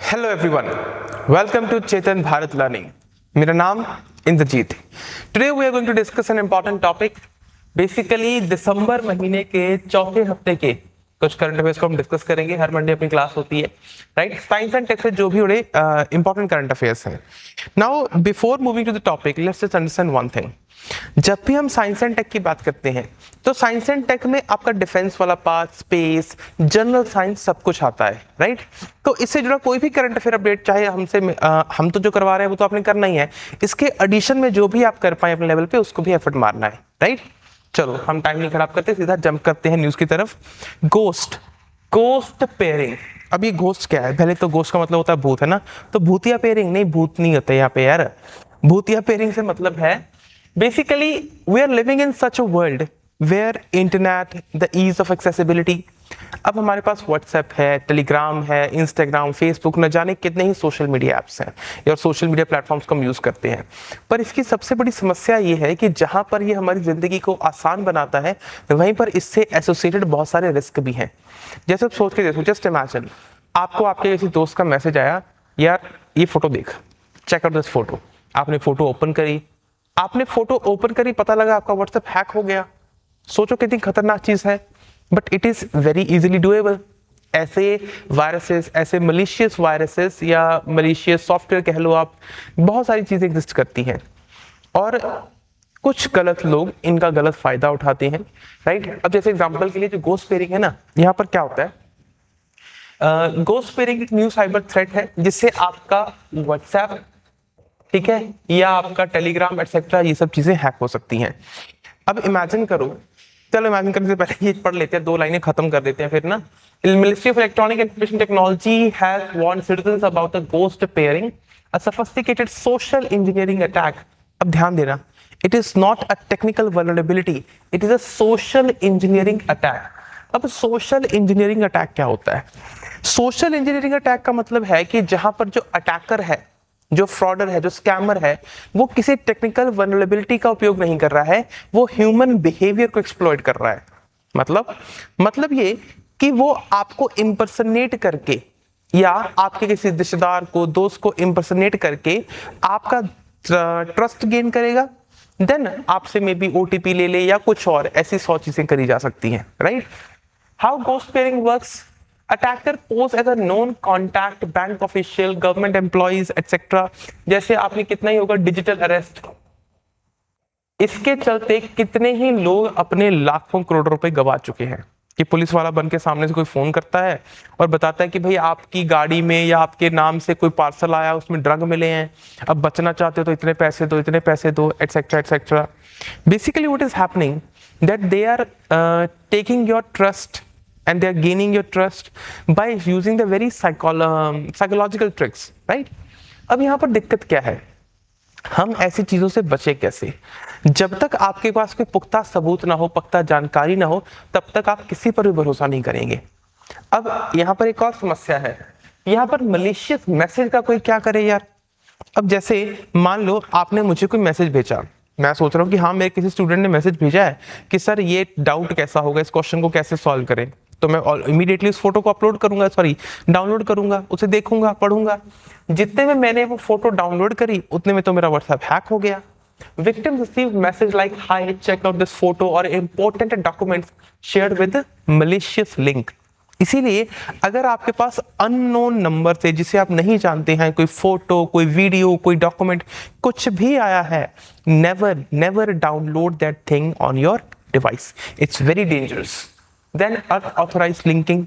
Hello everyone, welcome to Chetan Bharat learning. मेरा नाम Indrajeet. Today we are going to discuss an important topic. Basically दिसंबर महीने के चौथे हफ्ते के कुछ करंट अफेयर्स को हम डिस्कस करेंगे। हर मंडे अपनी क्लास होती है, राइट? साइंस एंड टेक से जो भी बड़े इंपॉर्टेंट करंट अफेयर्स हैं। Now before moving to the topic, let's just understand one thing. जब भी हम साइंस एंड टेक की बात करते हैं तो साइंस एंड टेक में आपका डिफेंस वाला पार्ट, स्पेस, जनरल साइंस सब कुछ आता है, राइट? तो इससे जुड़ा कोई भी करंट अफेयर अपडेट चाहे हमसे हम तो जो करवा रहे हैं वो तो आपने करना ही है, इसके एडिशन में जो भी आप कर पाए अपने लेवल पे उसको भी एफर्ट मारना है, राइट? चलो हम टाइम नहीं खराब करते, सीधा जंप करते हैं न्यूज की तरफ। Ghost pairing. अब ये घोस्ट क्या है? पहले तो घोस्ट का मतलब होता है भूत, है ना? तो भूतिया पेयरिंग नहीं, भूत नहीं होता यहाँ पे यार। भूतिया पेयरिंग से मतलब है basically we are living in such a world where internet, the ease of accessibility, अब हमारे पास व्हाट्सएप है, टेलीग्राम है, इंस्टाग्राम, फेसबुक, न जाने कितने ही सोशल मीडिया ऐप्स हैं और सोशल मीडिया प्लेटफॉर्म्स को हम यूज़ करते हैं। पर इसकी सबसे बड़ी समस्या ये है कि जहाँ पर ये हमारी ज़िंदगी को आसान बनाता है वहीं पर इससे एसोसिएटेड बहुत सारे रिस्क भी हैं। जैसे आप सोच के देखो, जस्ट इमेजिन आपको आपके किसी दोस्त का मैसेज आया, यार ये फोटो देख, चेक आउट दिस फोटो। आपने फोटो ओपन करी, पता लगा आपका व्हाट्सएप हैक हो गया। सोचो कितनी खतरनाक चीज है, but it is very easily doable. ऐसे वायरसेस, ऐसे मलिशियस वायरसेस या मलिशियस सॉफ्टवेयर कह लो आप, बहुत सारी चीजें एग्जिस्ट करती हैं और कुछ गलत लोग इनका गलत फायदा उठाते हैं, राइट? अब जैसे एग्जांपल के लिए जो गोस्ट पेयरिंग है ना, यहाँ पर क्या होता है? गोस्ट पेयरिंग एक न्यू साइबर थ्रेट है जिससे आपका व्हाट्सएप, ठीक है, या आपका टेलीग्राम एटसेट्रा, ये सब चीजें हैक हो सकती हैं। अब इमेजिन करो, चलो इमेजिन करने से पहले ये पढ़ लेते हैं, दो लाइनें खत्म कर देते हैं फिर ना। Ministry of electronic and information technology has warned citizens about the ghost pairing, a sophisticated social engineering attack. अब ध्यान देना, it is not a technical vulnerability, it is a social engineering attack. अब सोशल इंजीनियरिंग अटैक क्या होता है? Social engineering attack का मतलब है कि जहां पर जो अटैकर है, जो फ्रॉडर है, जो स्कैमर है, वो किसी टेक्निकल वल्नरेबिलिटी का उपयोग नहीं कर रहा है, वो ह्यूमन बिहेवियर को एक्सप्लॉइट कर रहा है। मतलब ये कि वो आपको इंपर्सनेट करके या आपके किसी रिश्तेदार को, दोस्त को इंपर्सनेट करके आपका ट्रस्ट गेन करेगा, देन आपसे मे बी ओटीपी ले ले या कुछ और ऐसी 100 चीजें करी जा सकती हैं, right? How ghost pairing works? Attacker pose as a known contact, bank official, government employees etcetera. जैसे आपने कितना ही होगा डिजिटल अरेस्ट, इसके चलते कितने ही लोग अपने लाखों करोड़ों रुपए गवा चुके हैं कि पुलिस वाला बन के सामने से कोई फोन करता है और बताता है कि भाई आपकी गाड़ी में या आपके नाम से कोई पार्सल आया, उसमें ड्रग मिले हैं, अब बचना चाहते हो तो इतने पैसे दो etcetera etcetera. Basically what is happening that they are taking your trust and they are gaining your trust by using the very psychological tricks, right? अब यहाँ पर दिक्कत क्या है? हम ऐसी चीजों से बचे कैसे? जब तक आपके पास कोई पुख्ता सबूत ना हो, पुख्ता जानकारी ना हो, तब तक आप किसी पर भी भरोसा नहीं करेंगे। अब यहाँ पर एक और समस्या है, यहाँ पर मलिशियस मैसेज का कोई क्या करे यार? अब जैसे मान लो आपने मुझे कोई मैसेज भेजा, मैं सोच रहा हूँ कि हाँ मेरे किसी स्टूडेंट ने मैसेज भेजा है कि सर ये डाउट कैसा होगा, इस क्वेश्चन को कैसे सॉल्व करें, तो मैं इमीडिएटली उस फोटो को अपलोड करूंगा, डाउनलोड करूंगा, उसे देखूंगा, पढ़ूंगा। जितने में मैंने वो फोटो डाउनलोड करी उतने में तो मेरा व्हाट्सएप हैक हो गया। Victims receive message like hi, check out this photo or important documents shared with malicious link। इसीलिए अगर आपके पास अननोन नंबर से, जिसे आप नहीं जानते हैं, कोई फोटो, कोई वीडियो, कोई डॉक्यूमेंट कुछ भी आया है, never download that thing on your device, it's very dangerous. Then unauthorized linking,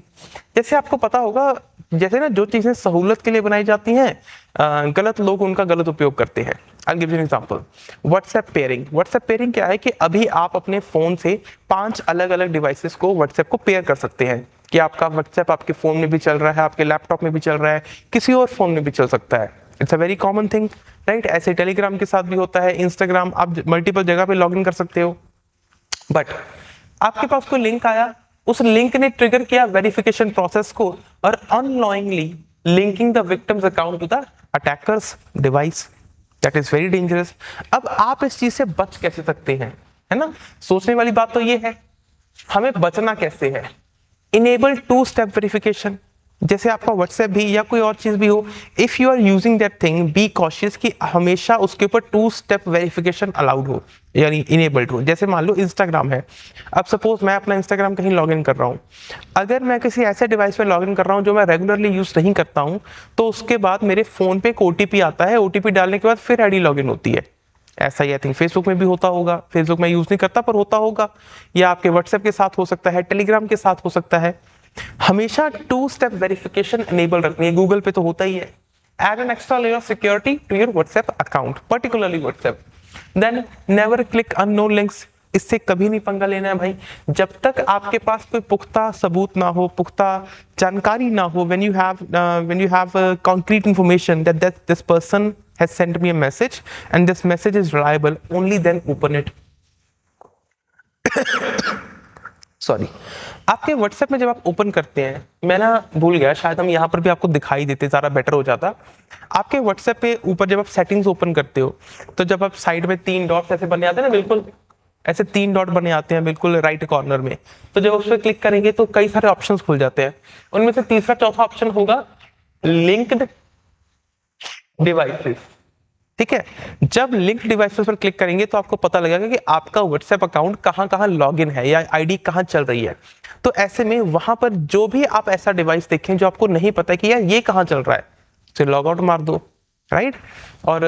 जैसे आपको पता होगा, जैसे ना जो चीजें सहूलत के लिए बनाई जाती हैं, गलत लोग उनका गलत उपयोग करते हैं। I'll give you an example. WhatsApp pairing क्या है कि अभी आप अपने फोन से 5 अलग अलग डिवाइसेस को व्हाट्सएप को पेयर कर सकते हैं कि आपका व्हाट्सएप आपके फोन में भी चल रहा है, आपके लैपटॉप में भी चल रहा है, किसी और फोन में भी चल सकता है। It's a very common thing, right? ऐसे टेलीग्राम के साथ भी होता है, इंस्टाग्राम, आप मल्टीपल जगह पे लॉग इन कर सकते हो। बट आपके पास कोई लिंक आया, उस लिंक ने ट्रिगर किया वेरिफिकेशन प्रोसेस को और unknowingly linking the victim's account to the attacker's device. That is very dangerous. अब आप इस चीज से बच कैसे सकते हैं, है ना? सोचने वाली बात तो ये है, हमें बचना कैसे है? Enable 2 step verification. जैसे आपका व्हाट्सएप भी या कोई और चीज़ भी हो, if you are using that thing be cautious कि हमेशा उसके ऊपर 2 स्टेप वेरिफिकेशन अलाउड हो, यानी इनेबल्ड हो। जैसे मान लो इंस्टाग्राम है, अब सपोज मैं अपना इंस्टाग्राम कहीं लॉगिन कर रहा हूँ, अगर मैं किसी ऐसे डिवाइस पे लॉगिन कर रहा हूँ जो मैं रेगुलरली यूज़ नहीं करता हूँ, तो उसके बाद मेरे फ़ोन पे एक OTP आता है, OTP डालने के बाद फिर आईडी लॉगिन होती है। ऐसा ही आई थिंक फेसबुक में भी होता होगा, फेसबुक में यूज़ नहीं करता पर होता होगा, या आपके व्हाट्सएप के साथ हो सकता है, टेलीग्राम के साथ हो सकता है। हमेशा 2 स्टेप वेरिफिकेशन एनेबल रखनी है। गूगल पे तो होता ही है। Add an extra layer of security to your WhatsApp account, particularly WhatsApp. Then never click unknown links, इससे कभी नहीं पंगा लेना है भाई, जब तक आपके पास कोई पुख्ता सबूत ना हो, पुख्ता जानकारी ना हो। When you have concrete information that this person has sent me a message and this message is reliable, only then open it. Sorry. आपके व्हाट्सएप में जब आप ओपन करते हैं, मैं ना भूल गया, शायद हम यहाँ पर भी आपको दिखाई देते ज़्यादा बेटर हो जाता। आपके व्हाट्सएप पे ऊपर जब आप सेटिंग्स ओपन करते हो, तो जब आप साइड में 3 डॉट्स ऐसे बने आते हैं ना, बिल्कुल ऐसे 3 डॉट बने आते हैं बिल्कुल राइट कॉर्नर में, तो जब उस पर क्लिक करेंगे तो कई सारे ऑप्शंस खुल जाते हैं। उनमें से तीसरा चौथा ऑप्शन होगा लिंक्ड डिवाइसेस। ठीक है, जब लिंक डिवाइसेस पर क्लिक करेंगे तो आपको पता लगेगा कि आपका व्हाट्सएप अकाउंट कहां कहां लॉगिन है या आईडी कहां चल रही है। तो ऐसे में वहां पर जो भी आप ऐसा डिवाइस देखें जो आपको नहीं पता कि यार ये कहां चल रहा है, उसे लॉग आउट मार दो, राइट। और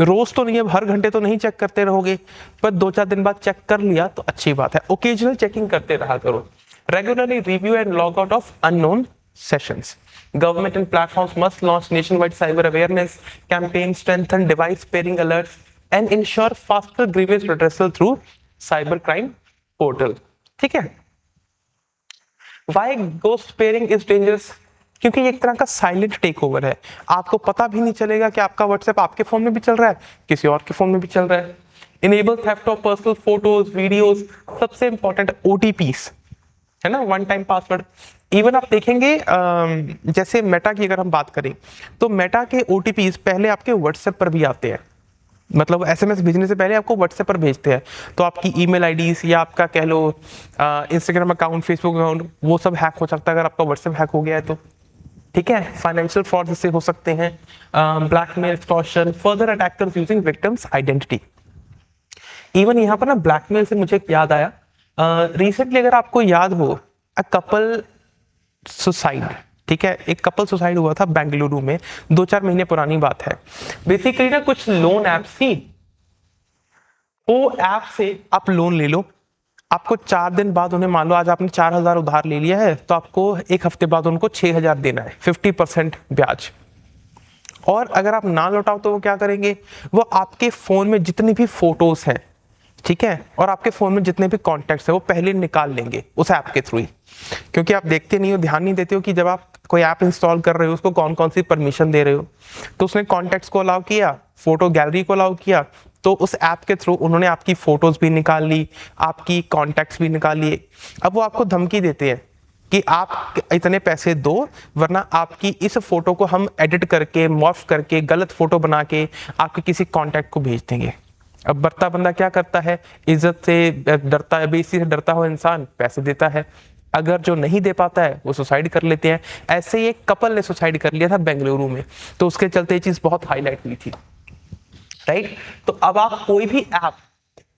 रोज तो नहीं, अब हर घंटे तो नहीं चेक करते रहोगे, पर 2-4 दिन बाद चेक कर लिया तो अच्छी बात है। ओकेजनल चेकिंग करते रहा करो। Regularly review and log out of unknown sessions. Government and platforms must launch nationwide cyber awareness campaigns, strengthen device pairing alerts, and ensure faster grievance redressal through cybercrime portal. ठीक है। Why ghost pairing is dangerous? क्योंकि ये एक तरह का silent take over है। आपको पता भी नहीं चलेगा कि आपका व्हाट्सएप आपके फोन में भी चल रहा है, किसी और के फोन में भी चल रहा है। Enable theft of personal photos, videos, सबसे इंपॉर्टेंट OTPs है ना, वन टाइम पासवर्ड। इवन आप देखेंगे जैसे मेटा की अगर हम बात करें, तो मेटा के OTPs पहले आपके व्हाट्सएप पर भी आते हैं, मतलब SMS भेजने से पहले आपको व्हाट्सएप पर भेजते हैं। तो आपकी ईमेल आईडीज या आपका कह लो इंस्टाग्राम अकाउंट, फेसबुक अकाउंट, वो सब हैक हो सकता है अगर आपका व्हाट्सएप हैक हो गया है तो। ठीक है, फाइनेंशियल फ्रॉड इससे हो सकते हैं, blackmail, extortion, further attackers using victims identity. Even यहाँ पर ना ब्लैकमेल से मुझे याद आया, रिसेंटली अगर आपको याद हो, अ कपल सुसाइड, ठीक है, एक कपल सुसाइड हुआ था बेंगलुरु में, 2-4 महीने पुरानी बात है। बेसिकली ना कुछ लोन ऐप्स थी, वो ऐप से आप लोन ले लो, आपको 4 दिन बाद उन्हें, मान लो आज आपने 4,000 उधार ले लिया है, तो आपको 1 हफ्ते बाद उनको 6,000 देना है, 50% ब्याज। और अगर आप ना लौटाओ तो वो क्या करेंगे, वो आपके फोन में जितनी भी फोटोज हैं, ठीक है, और आपके फोन में जितने भी कॉन्टैक्ट्स है वो पहले निकाल लेंगे उस ऐप के थ्रू ही। क्योंकि आप देखते नहीं हो, ध्यान नहीं देते हो कि जब आप कोई ऐप इंस्टॉल कर रहे हो उसको कौन कौन सी परमिशन दे रहे हो। तो उसने कॉन्टैक्ट्स को अलाउ किया, फोटो गैलरी को अलाउ किया, तो उस ऐप के थ्रू उन्होंने आपकी फोटोज भी निकाल ली, आपकी कॉन्टैक्ट्स भी निकाल लिए। अब वो आपको धमकी देते हैं कि आप इतने पैसे दो, वरना आपकी इस फोटो को हम एडिट करके, मॉर्फ करके, गलत फोटो बना के आपके किसी कॉन्टैक्ट को भेज देंगे। अब बरता बंदा क्या करता है, इज्जत से डरता है, बेइज्जती से डरता हुआ इंसान पैसे देता है। अगर जो नहीं दे पाता है वो सुसाइड कर लेते हैं। ऐसे ही एक कपल ने सुसाइड कर लिया था बेंगलुरु में, तो उसके चलते ये चीज बहुत हाईलाइट हुई थी, राइट। तो अब आप कोई भी ऐप,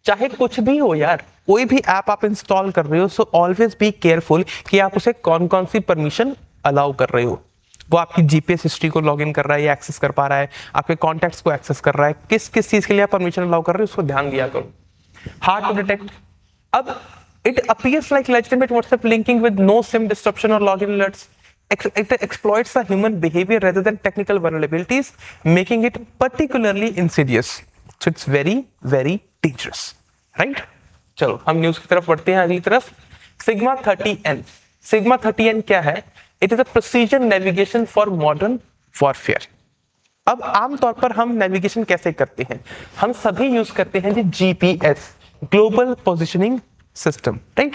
चाहे कुछ भी हो यार, कोई भी ऐप आप इंस्टॉल कर रहे हो, सो ऑलवेज बी केयरफुल कि आप उसे कौन कौन सी परमिशन अलाउ कर रहे हो। वो आपकी जीपीएस हिस्ट्री को लॉगिन कर रहा है या एक्सेस कर पा रहा है, आपके कॉन्टैक्ट्स को एक्सेस कर रहा है, किस किस चीज के लिए आप परमिशन अलाउ कर रहे हो, उसको ध्यान दिया करो। Hard to detect. अब it appears like legitimate WhatsApp linking with no SIM disruption or login alerts. It exploits the human behavior rather than technical vulnerabilities, making it particularly insidious. So it's very, very dangerous, right? चलो हम news की तरफ बढ़ते हैं, अगली तरफ। Sigma 30N. Sigma 30N क्या है? It is a precision navigation for modern warfare. अब आमतौर पर हम नेविगेशन कैसे करते हैं? हम सभी यूज करते हैं जी GPS, global positioning system, right.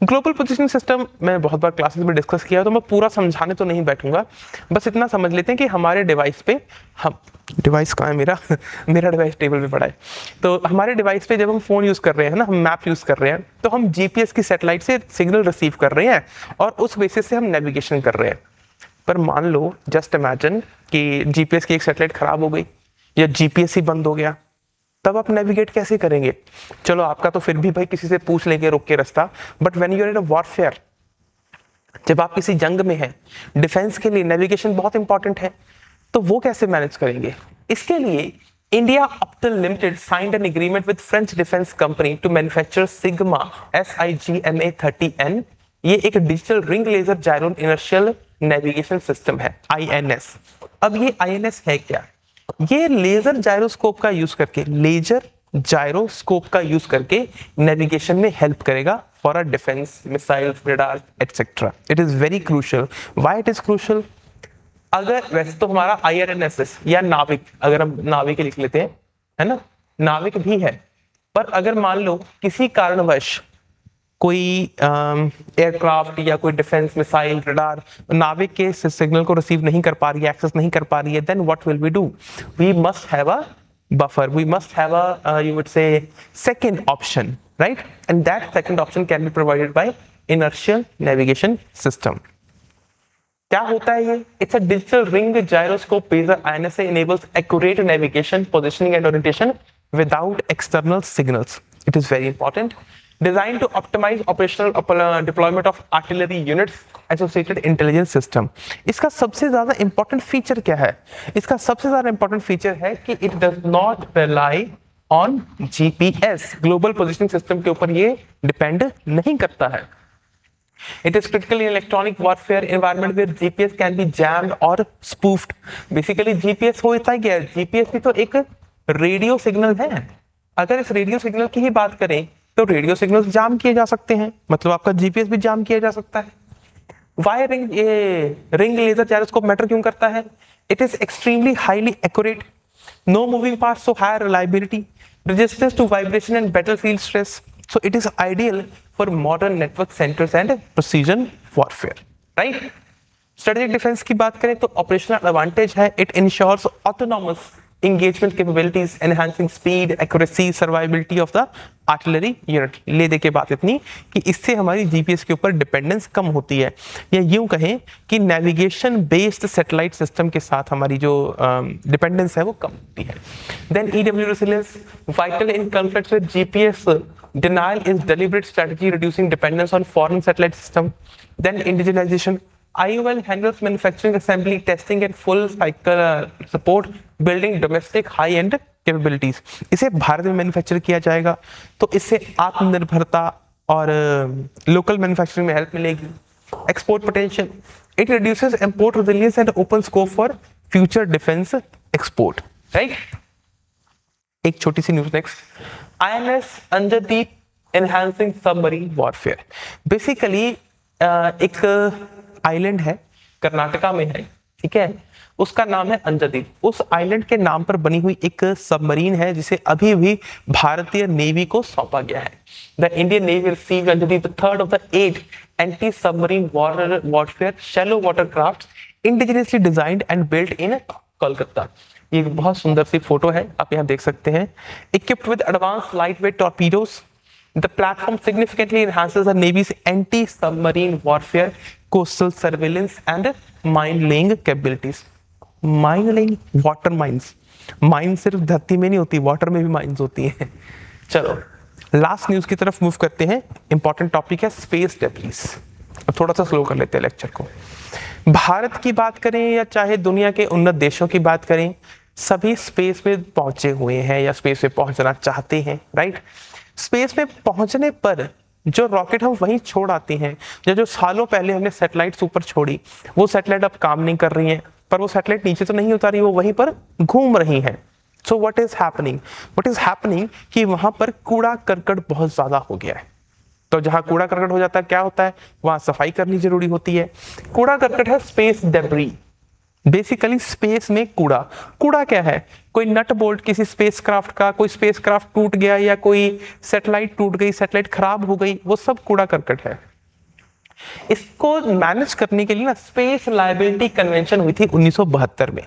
Global positioning system मैं बहुत बार क्लासेस में डिस्कस किया है, तो मैं पूरा समझाने तो नहीं बैठूंगा, बस इतना समझ लेते हैं कि हमारे डिवाइस पे, हम डिवाइस कहाँ है मेरा मेरा डिवाइस टेबल पे पड़ा है। तो हमारे डिवाइस पे जब हम फोन यूज कर रहे हैं ना, हम मैप यूज कर रहे हैं, तो हम जीपीएस की सैटेलाइट से सिग्नल रिसीव कर रहे हैं और उस बेसिस से हम नेविगेशन कर रहे हैं। पर मान लो, जस्ट इमेजिन कि जीपीएस की एक सैटेलाइट खराब हो गई या जीपीएस ही बंद हो गया, तब आप नेविगेट कैसे करेंगे? चलो आपका तो फिर भी भाई किसी से पूछ लेंगे रोक के रास्ता, but when you are in a warfare, जब आप किसी जंग में हैं, डिफेंस के लिए नेविगेशन बहुत इंपॉर्टेंट है, तो वो कैसे मैनेज करेंगे? इसके लिए India Optel limited signed an agreement with French defence company to manufacture sigma SIGMA30N। ये एक digital ring laser gyro inertial navigation system है, INS। अब ये INS है क्या? ये लेजर जायरोस्कोप का यूज करके, लेजर जायरोस्कोप का यूज करके नेविगेशन में हेल्प करेगा for a defence, missiles, radar etcetera. It is very crucial. Why it is crucial? अगर वैसे तो हमारा IRNSS या नाविक, अगर हम नाविक लिख लेते हैं, है ना, नाविक भी है, पर अगर मान लो किसी कारणवश कोई एयरक्राफ्ट या कोई डिफेंस मिसाइल रडार नाविक के सिग्नल को रिसीव नहीं कर पा रही है, एक्सेस नहीं कर पा रही है, then what will we do? We must have a buffer, we must have a you would say second option, right? And that second option can be provided by inertial navigation system. क्या होता है ये? It's a digital ring gyroscope based INS enables accurate navigation, positioning and orientation without external signals. It is very important. Designed to optimize operational deployment of artillery units, associated intelligence system. इसका सबसे ज्यादा important feature क्या है? इसका सबसे ज्यादा important feature है कि it does not rely on GPS, global positioning system के ऊपर ये डिपेंड नहीं करता है। It is critical in electronic warfare environment where GPS can be jammed or spoofed. Basically GPS होता है क्या? GPS भी तो एक रेडियो सिग्नल है। अगर इस रेडियो सिग्नल की ही बात करें तो रेडियो सिग्नल जाम किए जा सकते हैं, मतलब आपका GPS भी जाम किया जा सकता है। Why ring laser gyroscope matter क्यों करता है? It is extremely highly accurate, no moving parts, so high reliability, resistance to vibration and battlefield stress. So it is ideal for modern network centers and precision warfare, right? Strategic defense की बात करें तो operational advantage है, it ensures autonomous engagement capabilities, enhancing speed, accuracy, survivability of the artillery unit। ले दे के बात इतनी कि इससे हमारी GPS के ऊपर डिपेंडेंस कम होती है, या यूं कहें कि नेविगेशन बेस्ड सैटेलाइट सिस्टम के साथ हमारी जो डिपेंडेंस है वो कम होती है। Then EW resilience, vital in conflicts with GPS denial is deliberate strategy reducing dependence on foreign satellite system. Then indigenization, IOL handles manufacturing, assembly, testing and full cycle support, building domestic high-end capabilities. इसे भारत में manufacture किया जाएगा तो इससे आत्मनिर्भरता और local manufacturing में help मिलेगी। Export potential, it reduces import resilience and open scope for future defence export, right? एक छोटी सी news next, INS Anjadip enhancing submarine warfare. Basically एक आइलैंड है, कर्नाटका में है, ठीक है, उसका नाम है अंजदीप। उस आइलैंड के नाम पर बनी हुई एक सबमरीन है जिसे अभी भी भारतीय नेवी को सौंपा गया है। The Indian navy received Anjadip, the third of the 8 anti submarine warfare shallow water craft indigenously designed and built in Kolkata. ये बहुत सुंदर सी फोटो है, आप यहाँ देख सकते हैं। Equipped with advanced lightweight torpedoes, the platform significantly enhances the navy's anti submarine warfare, coastal surveillance and mine laying capabilities. Mine laying, water mines, mine सिर्फ धरती में नहीं होती, वाटर में भी माइंस होती हैं। चलो लास्ट न्यूज की तरफ मूव करते हैं। इंपॉर्टेंट टॉपिक है स्पेस डेब्रिस। थोड़ा सा स्लो कर लेते हैं लेक्चर को। भारत की बात करें या चाहे दुनिया के उन्नत देशों की बात करें, सभी स्पेस में पहुंचे हुए हैं या स्पेस में पहुंचना चाहते हैं, राइट? स्पेस में पहुंचने पर जो रॉकेट हम वहीं छोड़ आते हैं, या जो सालों पहले हमने सैटेलाइट्स ऊपर छोड़ी, वो सैटेलाइट अब काम नहीं कर रही है, पर वो सैटेलाइट नीचे तो नहीं उतारी, वो वहीं पर घूम रही है। सो व्हाट इज हैपनिंग कि वहां पर कूड़ा करकट बहुत ज्यादा हो गया है। तो जहां कूड़ा करकट हो जाता है क्या होता है, वहां सफाई करनी जरूरी होती है। कूड़ा करकट है स्पेस डेब्री। बेसिकली स्पेस में कूड़ा क्या है? कोई नट बोल्ट किसी स्पेसक्राफ्ट का, कोई स्पेसक्राफ्ट टूट गया या कोई सैटेलाइट टूट गई, सैटेलाइट खराब हो गई, वो सब कूड़ा करकट है। इसको मैनेज करने के लिए ना स्पेस लायबिलिटी कन्वेंशन हुई थी 1972 में।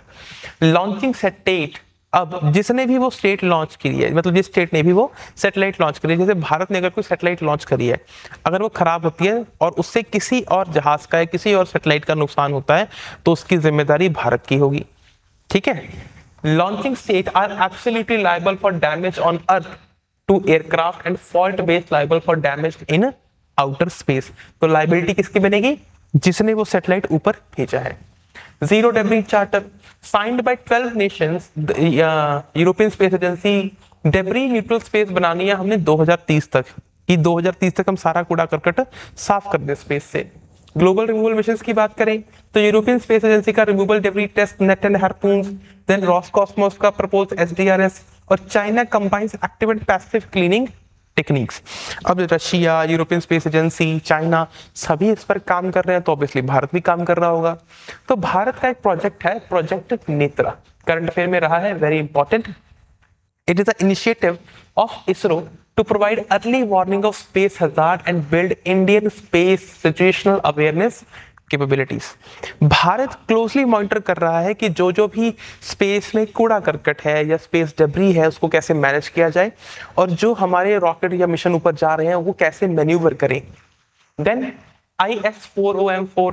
लॉन्चिंग सैटेलाइट अब जिसने भी वो स्टेट लॉन्च की है, मतलब जिस स्टेट ने भी वो सैटेलाइट लॉन्च करी है, जैसे भारत ने अगर कोई सैटेलाइट लॉन्च करी है, अगर वो खराब होती है और उससे किसी और जहाज का या किसी और सैटेलाइट का नुकसान होता है तो उसकी जिम्मेदारी भारत की होगी, ठीक है। Launching state are absolutely liable for damage on earth to aircraft and fault based liable for damage in outer space. तो लाइबिलिटी किसकी बनेगी? जिसने वो सैटेलाइट ऊपर भेजा है। Zero debris charter signed by 12 nations, European Space Agency debris neutral space बनानी है हमने 2030 तक, कि 2030 तक हम सारा कूड़ा करकट साफ कर दें स्पेस से। ग्लोबल रिमूवल मिशन की बात करें तो यूरोपियन स्पेस एजेंसी का removal debris test net and harpoons, then Roscosmos का प्रपोज एसडीआरएस, और China combines active and passive cleaning techniques. अब Russia, European Space Agency, China सभी इस पर काम कर रहे हैं, तो ऑब्वियसली भारत भी काम कर रहा होगा। तो भारत का एक प्रोजेक्ट है, प्रोजेक्ट नेत्रा, करंट अफेयर में रहा है, very important. It is an initiative of ISRO to provide early warning of space hazard and build Indian space situational awareness capabilities. Bharat closely monitor कर रहा है कि जो जो भी स्पेस में कूड़ा करकट है या स्पेस डेब्री है उसको कैसे मैनेज किया जाए, और जो हमारे रॉकेट या मिशन ऊपर जा रहे हैं वो कैसे मैन्यूवर करें। Then IS-40M4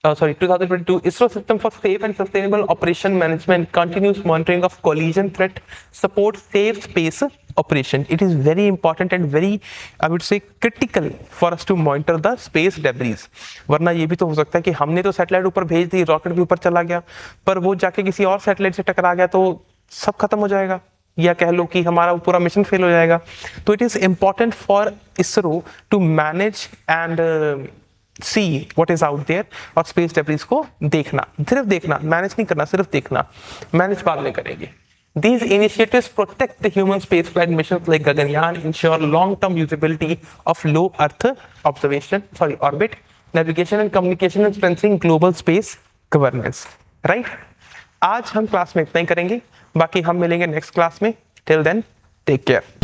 2022 ISRO system for safe and sustainable operation management continuous monitoring of collision threat support safe space operation. It is very important and very, I would say, critical for us to monitor the space debris. वरना ये भी तो हो सकता है कि हमने तो सैटेलाइट ऊपर भेज दी, रॉकेट भी ऊपर चला गया, पर वो जाके किसी और सैटेलाइट से टकरा गया तो सब खत्म हो जाएगा, या कह लो कि हमारा पूरा मिशन फेल हो जाएगा। तो it is important for ISRO to manage and see what is out there, और स्पेस डेब्रिस को देखना, सिर्फ देखना, मैनेज नहीं करना, सिर्फ देखना, मैनेज बाद में करेंगे। These initiatives protect the human spaceflight missions like Gaganyaan, ensure long-term usability of low Earth orbit, navigation and communication, and strengthening global space governance. Right? आज हम क्लास में इतना ही करेंगे, बाकी हम मिलेंगे नेक्स्ट क्लास में। Till then, take care.